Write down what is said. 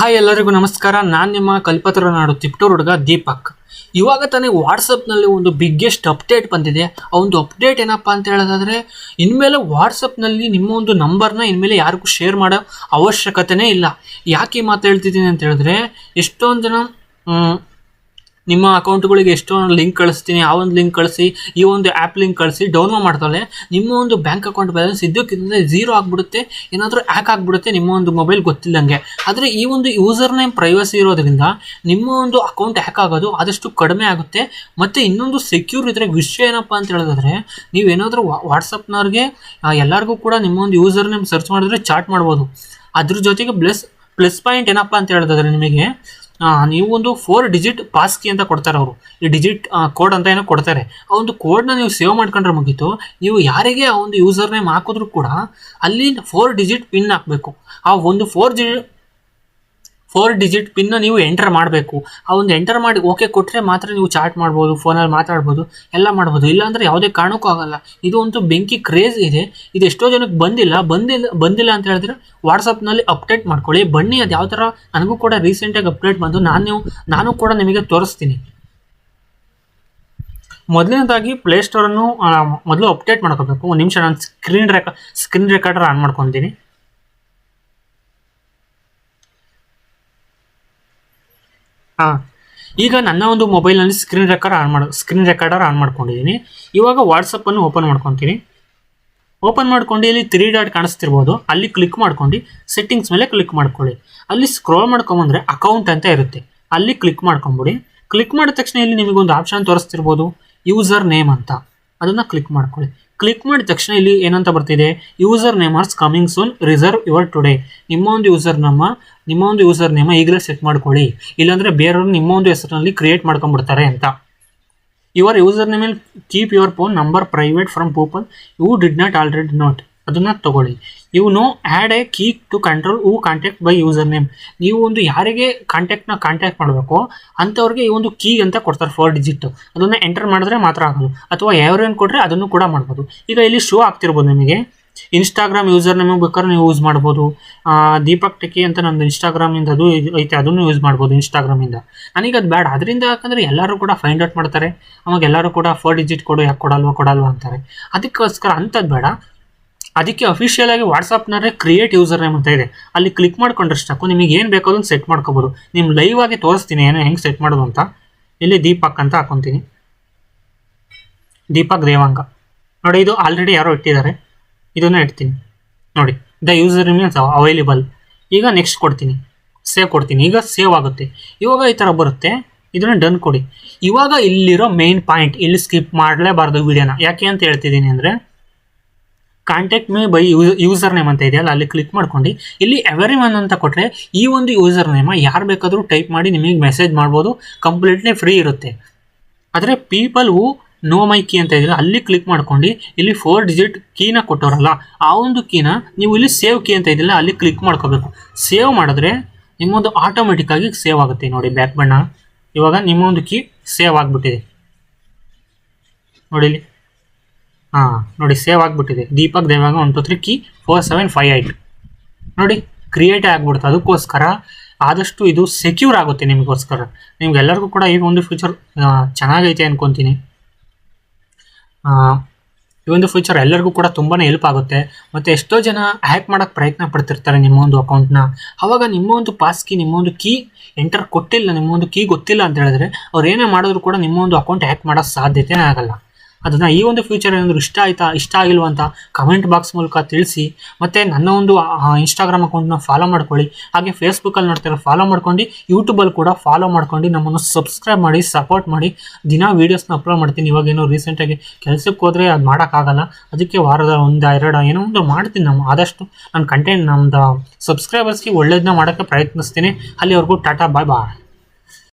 Hi ಎಲ್ಲರಿಗೂ ನಮಸ್ಕಾರ. ನಾನು ನಿಮ್ಮ ಕಲ್ಪತರು ನಾಡು ತಿಪ್ಟೂರು ಹುಡುಗ ದೀಪಕ್. ಇವಾಗ ತಾನೇ ವಾಟ್ಸಪ್ನಲ್ಲಿ ಒಂದು ಬಿಗ್ಗೆಸ್ಟ್ ಅಪ್ಡೇಟ್ ಬಂದಿದೆ. ಆ ಒಂದು ಅಪ್ಡೇಟ್ ಏನಪ್ಪ ಅಂತ ಹೇಳೋದಾದರೆ, ಇನ್ಮೇಲೆ ವಾಟ್ಸಪ್ನಲ್ಲಿ ನಿಮ್ಮ ಒಂದು ನಂಬರ್ನ ಇನ್ಮೇಲೆ ಯಾರಿಗೂ ಶೇರ್ ಮಾಡೋ ಅವಶ್ಯಕತೆನೇ ಇಲ್ಲ. ಯಾಕೆ ಮಾತು ಹೇಳ್ತಿದ್ದೀನಿ ಅಂತ ಹೇಳಿದ್ರೆ, ಎಷ್ಟೊಂದು ಜನ ನಿಮ್ಮ ಅಕೌಂಟ್ಗಳಿಗೆ ಎಷ್ಟೊಂದು ಲಿಂಕ್ ಕಳಿಸ್ತೀನಿ, ಆ ಒಂದು ಲಿಂಕ್ ಕಳಿಸಿ, ಈ ಒಂದು ಆ್ಯಪ್ ಲಿಂಕ್ ಕಳಿಸಿ ಡೌನ್ಲೋಡ್ ಮಾಡ್ತಾಳೆ. ನಿಮ್ಮ ಒಂದು ಬ್ಯಾಂಕ್ ಅಕೌಂಟ್ ಬ್ಯಾಲೆನ್ಸ್ ಇದ್ದಕ್ಕಿಂತ ಝೀರೋ ಆಗಿಬಿಡುತ್ತೆ, ಏನಾದರೂ ಹ್ಯಾಕ್ ಆಗಿಬಿಡುತ್ತೆ ನಿಮ್ಮ ಒಂದು ಮೊಬೈಲ್ ಗೊತ್ತಿಲ್ಲಂಗೆ. ಆದರೆ ಈ ಒಂದು ಯೂಸರ್ ನೇಮ್ ಪ್ರೈವಸಿ ಇರೋದ್ರಿಂದ ನಿಮ್ಮ ಒಂದು ಅಕೌಂಟ್ ಹ್ಯಾಕ್ ಆಗೋದು ಆದಷ್ಟು ಕಡಿಮೆ ಆಗುತ್ತೆ. ಮತ್ತು ಇನ್ನೊಂದು ಸೆಕ್ಯೂರ್ ಇದ್ರೆ ವಿಷಯ ಏನಪ್ಪ ಅಂತ ಹೇಳಿದ್ರೆ, ನೀವೇನಾದರೂ ವಾಟ್ಸಪ್ನವ್ರಿಗೆ ಎಲ್ಲರಿಗೂ ಕೂಡ ನಿಮ್ಮ ಒಂದು ಯೂಸರ್ ನೇಮ್ ಸರ್ಚ್ ಮಾಡಿದ್ರೆ ಚಾಟ್ ಮಾಡ್ಬೋದು. ಅದ್ರ ಜೊತೆಗೆ ಪ್ಲಸ್ ಪಾಯಿಂಟ್ ಏನಪ್ಪ ಅಂತ ಹೇಳಿದ್ರೆ, ನಿಮಗೆ ನೀವು ಒಂದು 4 ಡಿಜಿಟ್ ಪಾಸ್ ಕೀ ಅಂತ ಕೊಡ್ತಾರೆ ಅವರು, ಈ ಡಿಜಿಟ್ ಕೋಡ್ ಅಂತ ಏನೋ ಕೊಡ್ತಾರೆ. ಆ ಒಂದು ಕೋಡ್ನ ನೀವು ಸೇವ್ ಮಾಡ್ಕೊಂಡ್ರೆ ಮುಗೀತು. ನೀವು ಯಾರಿಗೆ ಆ ಒಂದು ಯೂಸರ್ ನೇಮ್ ಹಾಕಿದ್ರು ಕೂಡ ಅಲ್ಲಿ 4 ಡಿಜಿಟ್ ಪಿನ್ ಹಾಕಬೇಕು. ಆ ಒಂದು 4 ಡಿಜಿಟ್ ಪಿನ್ನ ನೀವು ಎಂಟರ್ ಮಾಡಬೇಕು. ಆ ಒಂದು ಎಂಟರ್ ಮಾಡಿ ಓಕೆ ಕೊಟ್ಟರೆ ಮಾತ್ರ ನೀವು ಚಾಟ್ ಮಾಡ್ಬೋದು, ಫೋನಲ್ಲಿ ಮಾತಾಡ್ಬೋದು, ಎಲ್ಲ ಮಾಡ್ಬೋದು. ಇಲ್ಲಾಂದರೆ ಯಾವುದೇ ಕಾರಣಕ್ಕೂ ಆಗಲ್ಲ. ಇದು ಒಂದು ಬೆಂಕಿ ಕ್ರೇಜ್ ಇದೆ. ಇದು ಎಷ್ಟೋ ಜನಕ್ಕೆ ಬಂದಿಲ್ಲ ಅಂತ ಹೇಳಿದ್ರೆ ವಾಟ್ಸಪ್ನಲ್ಲಿ ಅಪ್ಡೇಟ್ ಮಾಡ್ಕೊಳ್ಳಿ. ಬನ್ನಿ, ಅದು ಯಾವ ಥರ ನನಗೂ ಕೂಡ ರೀಸೆಂಟಾಗಿ ಅಪ್ಡೇಟ್ ಬಂದು ನಾನು ಕೂಡ ನಿಮಗೆ ತೋರಿಸ್ತೀನಿ. ಮೊದಲನೇದಾಗಿ ಪ್ಲೇಸ್ಟೋರನ್ನು ಮೊದಲು ಅಪ್ಡೇಟ್ ಮಾಡ್ಕೋಬೇಕು. ಒಂದು ನಿಮಿಷ, ನಾನು ಸ್ಕ್ರೀನ್ ರೆಕಾರ್ಡರ್ ಆನ್ ಮಾಡ್ಕೊತೀನಿ. ಈಗ ನನ್ನ ಒಂದು ಮೊಬೈಲ್ನಲ್ಲಿ ಸ್ಕ್ರೀನ್ ರೆಕಾರ್ಡರ್ ಆನ್ ಮಾಡ್ಕೊಂಡಿದ್ದೀನಿ. ಇವಾಗ ವಾಟ್ಸಪ್ಪನ್ನು ಓಪನ್ ಮಾಡ್ಕೊತೀನಿ. ಓಪನ್ ಮಾಡ್ಕೊಂಡು ಇಲ್ಲಿ 3 ಡಾಟ್ ಕಾಣಿಸ್ತಿರ್ಬೋದು, ಅಲ್ಲಿ ಕ್ಲಿಕ್ ಮಾಡ್ಕೊಂಡು ಸೆಟ್ಟಿಂಗ್ಸ್ ಮೇಲೆ ಕ್ಲಿಕ್ ಮಾಡ್ಕೊಳ್ಳಿ. ಅಲ್ಲಿ ಸ್ಕ್ರೋಲ್ ಮಾಡ್ಕೊಂಬಂದ್ರೆ ಅಕೌಂಟ್ ಅಂತ ಇರುತ್ತೆ, ಅಲ್ಲಿ ಕ್ಲಿಕ್ ಮಾಡ್ಕೊಂಬಿಡಿ. ಕ್ಲಿಕ್ ಮಾಡಿದ ತಕ್ಷಣ ಇಲ್ಲಿ ನಿಮಗೊಂದು ಆಪ್ಷನ್ ತೋರಿಸ್ತಿರ್ಬೋದು, ಯೂಸರ್ ನೇಮ್ ಅಂತ. ಅದನ್ನು ಕ್ಲಿಕ್ ಮಾಡ್ಕೊಳ್ಳಿ. ಕ್ಲಿಕ್ ಮಾಡಿದ ತಕ್ಷಣ ಇಲ್ಲಿ ಏನಂತ ಬರ್ತಿದೆ, user name are coming soon, reserve your today. ನಿಮ್ಮ ಒಂದು ಯೂಸರ್ ನೇಮ ಈಗಲೇ ಸೆಟ್ ಮಾಡ್ಕೊಳ್ಳಿ, ಇಲ್ಲಾಂದರೆ ಬೇರೆಯವರು ನಿಮ್ಮ ಒಂದು ಹೆಸರಿನಲ್ಲಿ ಕ್ರಿಯೇಟ್ ಮಾಡ್ಕೊಂಡ್ಬಿಡ್ತಾರೆ ಅಂತ. Your user name keep your phone number private from people you did not already note. ಅದನ್ನು ತಗೊಳ್ಳಿ. You know add a key to control who contact by user name. ನೀವು ಒಂದು ಯಾರಿಗೆ ಕಾಂಟ್ಯಾಕ್ಟ್ ಮಾಡಬೇಕು ಅಂಥವ್ರಿಗೆ ಈ ಒಂದು ಕೀ ಅಂತ ಕೊಡ್ತಾರೆ 4 ಡಿಜಿಟ್. ಅದನ್ನು ಎಂಟರ್ ಮಾಡಿದ್ರೆ ಮಾತ್ರ ಆಗೋದು, ಅಥವಾ ಯಾರೇನು ಕೊಟ್ಟರೆ ಅದನ್ನು ಕೂಡ ಮಾಡ್ಬೋದು. ಈಗ ಇಲ್ಲಿ ಶೋ ಆಗ್ತಿರ್ಬೋದು ನಿಮಗೆ ಇನ್ಸ್ಟಾಗ್ರಾಮ್ ಯೂಸರ್ ನೇಮ್ ಬೇಕಾದ್ರೆ ನೀವು ಯೂಸ್ ಮಾಡ್ಬೋದು. ದೀಪಕ್ ಟೆಕಿ ಅಂತ ನಂದು ಇನ್ಸ್ಟಾಗ್ರಾಮಿಂದ ಅದು ಐತೆ, ಅದನ್ನು ಯೂಸ್ ಮಾಡ್ಬೋದು ಇನ್ಸ್ಟಾಗ್ರಾಮಿಂದ. ನನಗೆ ಅದು ಬೇಡ, ಅದರಿಂದ ಯಾಕಂದರೆ ಎಲ್ಲರೂ ಕೂಡ ಫೈಂಡ್ ಔಟ್ ಮಾಡ್ತಾರೆ, ಅವಾಗ ಎಲ್ಲರೂ ಕೂಡ 4 ಡಿಜಿಟ್ ಕೊಡು, ಯಾಕೆ ಕೊಡಲ್ವಾ ಅಂತಾರೆ. ಅದಕ್ಕೋಸ್ಕರ ಅಂಥದ್ದು ಬೇಡ. ಅದಕ್ಕೆ ಅಫಿಷಿಯಲ್ ಆಗಿ ವಾಟ್ಸಪ್ನಲ್ಲೇ ಕ್ರಿಯೇಟ್ ಯೂಸರ್ ನೇಮ್ ಅಂತ ಇದೆ, ಅಲ್ಲಿ ಕ್ಲಿಕ್ ಮಾಡ್ಕೊಂಡ್ರೆ ಸಾಕು. ನಿಮಗೆ ಏನು ಬೇಕು ಅದನ್ನು ಸೆಟ್ ಮಾಡ್ಕೋಬೋದು. ನಿಮ್ಮ ಲೈವ್ ಆಗಿ ತೋರಿಸ್ತೀನಿ ಹೆಂಗೆ ಸೆಟ್ ಮಾಡೋದು ಅಂತ. ಇಲ್ಲಿ ದೀಪಕ್ ಅಂತ ಹಾಕೊತೀನಿ, ದೀಪಕ್ ದೇವಾಂಗ ನೋಡಿ. ಇದು ಆಲ್ರೆಡಿ ಯಾರೋ ಇಟ್ಟಿದ್ದಾರೆ, ಇದನ್ನು ಇಡ್ತೀನಿ ನೋಡಿ. The user name is available. ಈಗ ನೆಕ್ಸ್ಟ್ ಕೊಡ್ತೀನಿ, ಸೇವ್ ಕೊಡ್ತೀನಿ. ಈಗ ಸೇವ್ ಆಗುತ್ತೆ. ಇವಾಗ ಈ ಥರ ಬರುತ್ತೆ, ಇದನ್ನು ಡನ್ ಕೊಡಿ. ಇವಾಗ ಇಲ್ಲಿರೋ ಮೇನ್ ಪಾಯಿಂಟ್, ಇಲ್ಲಿ ಸ್ಕಿಪ್ ಮಾಡಲೇಬಾರ್ದು ವಿಡಿಯೋನ. ಯಾಕೆ ಅಂತ ಹೇಳ್ತಿದ್ದೀನಿ ಅಂದರೆ, contact me by user name ಅಂತ ಇದೆಯಲ್ಲ, ಅಲ್ಲಿ ಕ್ಲಿಕ್ ಮಾಡ್ಕೊಂಡು ಇಲ್ಲಿ ಎವರಿವನ್ ಅಂತ ಕೊಟ್ಟರೆ ಈ ಒಂದು ಯೂಸರ್ ನೇಮ ಯಾರು ಬೇಕಾದರೂ ಟೈಪ್ ಮಾಡಿ ನಿಮಗೆ ಮೆಸೇಜ್ ಮಾಡ್ಬೋದು, ಕಂಪ್ಲೀಟ್ಲಿ ಫ್ರೀ ಇರುತ್ತೆ. ಆದರೆ people who know my key ಅಂತ ಇದೆಯಲ್ಲ, ಅಲ್ಲಿ ಕ್ಲಿಕ್ ಮಾಡ್ಕೊಂಡು ಇಲ್ಲಿ 4 ಡಿಜಿಟ್ ಕೀನ ಕೊಟ್ಟವರಲ್ಲ, ಆ ಒಂದು ಕೀನ ನೀವು ಇಲ್ಲಿ ಸೇವ್ ಕೀ ಅಂತ ಇದೆಯಲ್ಲ, ಅಲ್ಲಿ ಕ್ಲಿಕ್ ಮಾಡ್ಕೋಬೇಕು. ಸೇವ್ ಮಾಡಿದ್ರೆ ನಿಮ್ಮೊಂದು ಆಟೋಮೆಟಿಕ್ಕಾಗಿ ಸೇವ್ ಆಗುತ್ತೆ ನೋಡಿ, ಬ್ಯಾಕ್ ಬಣ್ಣ. ಇವಾಗ ನಿಮ್ಮೊಂದು ಕೀ ಸೇವ್ ಆಗಿಬಿಟ್ಟಿದೆ ನೋಡಿ ಇಲ್ಲಿ. ನೋಡಿ, ಸೇವ್ ಆಗಿಬಿಟ್ಟಿದೆ. ದೀಪಕ್ ದೇವಾಂಗ 1 2 3 ಕೀ 4758 ನೋಡಿ, ಕ್ರಿಯೇಟ್ ಆಗಿಬಿಡುತ್ತೆ. ಅದಕ್ಕೋಸ್ಕರ ಆದಷ್ಟು ಇದು ಸೆಕ್ಯೂರ್ ಆಗುತ್ತೆ ನಿಮಗೋಸ್ಕರ. ನಿಮ್ಗೆಲ್ಲರಿಗೂ ಕೂಡ ಈ ಒಂದು ಫ್ಯೂಚರ್ ಚೆನ್ನಾಗೈತೆ ಅನ್ಕೊತೀನಿ. ಈ ಒಂದು ಫ್ಯೂಚರ್ ಎಲ್ಲರಿಗೂ ಕೂಡ ತುಂಬಾ ಹೆಲ್ಪ್ ಆಗುತ್ತೆ. ಮತ್ತು ಎಷ್ಟೋ ಜನ ಹ್ಯಾಕ್ ಮಾಡೋಕ್ಕೆ ಪ್ರಯತ್ನ ಪಡ್ತಿರ್ತಾರೆ ನಿಮ್ಮ ಒಂದು ಅಕೌಂಟ್ನ. ಆವಾಗ ನಿಮ್ಮ ಒಂದು ಪಾಸ್ ಕೀ, ನಿಮ್ಮ ಒಂದು ಕೀ ಎಂಟರ್ ಕೊಟ್ಟಿಲ್ಲ, ನಿಮ್ಮ ಒಂದು ಕೀ ಗೊತ್ತಿಲ್ಲ ಅಂತ ಹೇಳಿದ್ರೆ ಅವ್ರು ಏನೇ ಮಾಡಿದ್ರು ಕೂಡ ನಿಮ್ಮ ಒಂದು ಅಕೌಂಟ್ ಹ್ಯಾಕ್ ಮಾಡೋ ಸಾಧ್ಯತೆನೇ ಆಗಲ್ಲ. ಅದನ್ನು ಈ ಒಂದು ಫ್ಯೂಚರ್ ಏನಾದರೂ ಇಷ್ಟ ಆಗಿಲ್ವ ಅಂತ ಕಮೆಂಟ್ ಬಾಕ್ಸ್ ಮೂಲಕ ತಿಳಿಸಿ. ಮತ್ತು ನನ್ನ ಒಂದು ಇನ್ಸ್ಟಾಗ್ರಾಮ್ ಅಕೌಂಟ್ನ ಫಾಲೋ ಮಾಡ್ಕೊಳ್ಳಿ. ಹಾಗೆ ಫೇಸ್ಬುಕ್ಕಲ್ಲಿ ನೋಡ್ತಾರೆ ಫಾಲೋ ಮಾಡ್ಕೊಂಡು, ಯೂಟ್ಯೂಬಲ್ಲಿ ಕೂಡ ಫಾಲೋ ಮಾಡ್ಕೊಂಡು ನಮ್ಮನ್ನು ಸಬ್ಸ್ಕ್ರೈಬ್ ಮಾಡಿ, ಸಪೋರ್ಟ್ ಮಾಡಿ. ದಿನ ವೀಡಿಯೋಸ್ನ ಅಪ್ಲೋಡ್ ಮಾಡ್ತೀನಿ. ಇವಾಗೇನೋ ರೀಸೆಂಟಾಗಿ ಕೆಲಸಕ್ಕೆ ಹೋದರೆ ಅದು ಮಾಡೋಕ್ಕಾಗಲ್ಲ, ಅದಕ್ಕೆ ವಾರದ 1-2 ಏನೋ ಒಂದು ಮಾಡ್ತೀನಿ. ಆದಷ್ಟು ನನ್ನ ಕಂಟೆಂಟ್ ನಮ್ಮದು ಸಬ್ಸ್ಕ್ರೈಬರ್ಸ್ಗೆ ಒಳ್ಳೇದನ್ನ ಮಾಡೋಕ್ಕೆ ಪ್ರಯತ್ನಿಸ್ತೀನಿ. ಅಲ್ಲಿವರೆಗೂ ಟಾಟಾ, ಬಾಯ್ ಬಾಯ್.